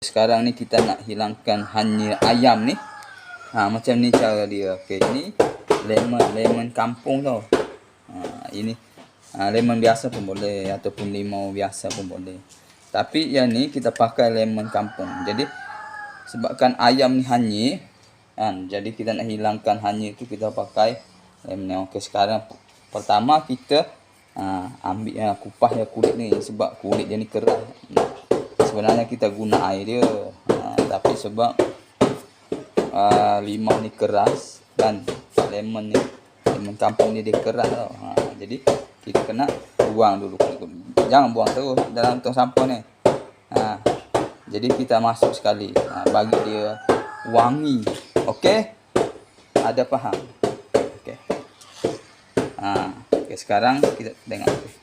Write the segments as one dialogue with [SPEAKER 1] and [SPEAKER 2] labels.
[SPEAKER 1] Sekarang ni kita nak hilangkan hanyir ayam ni. Macam ni cara dia. Okey, ni lemon kampung tau. Ini lemon biasa pun boleh ataupun limau biasa pun boleh. Tapi yang ni kita pakai lemon kampung. Jadi sebabkan ayam ni hanyir kan, jadi kita nak hilangkan hanyir tu kita pakai lemon. Okey, sekarang pertama kita ambil kupas kulit ni sebab kulit dia ni keras. Sebenarnya kita guna air dia, tapi sebab limau ni keras kan, lemon kampung ni dia keras tau. Jadi kita kena buang dulu. Jangan buang terus dalam tong sampah ni. Jadi kita masuk sekali, bagi dia wangi. Okey? Ada faham? Okey. Okey, sekarang kita tengok.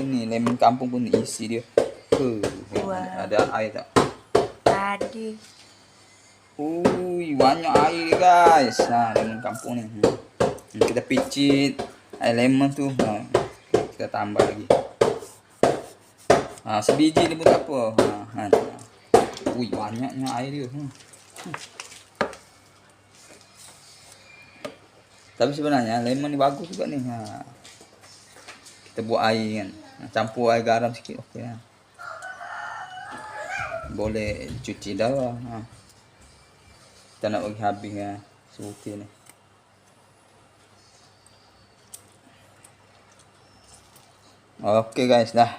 [SPEAKER 1] Ni lemon kampung pun isi dia. Ada air tak?
[SPEAKER 2] Ada.
[SPEAKER 1] Banyak air dia guys. Lemon kampung ni. Kita picit air lemon tu. Kita tambah lagi. Sebiji ni pun tak apa. Banyaknya air dia. Tapi sebenarnya lemon ni bagus juga ni. Kita buat air kan, campur air garam sikit, okey lah. Boleh cuci darah. Kita nak bagi habis smoothie ni. Okey guys, dah.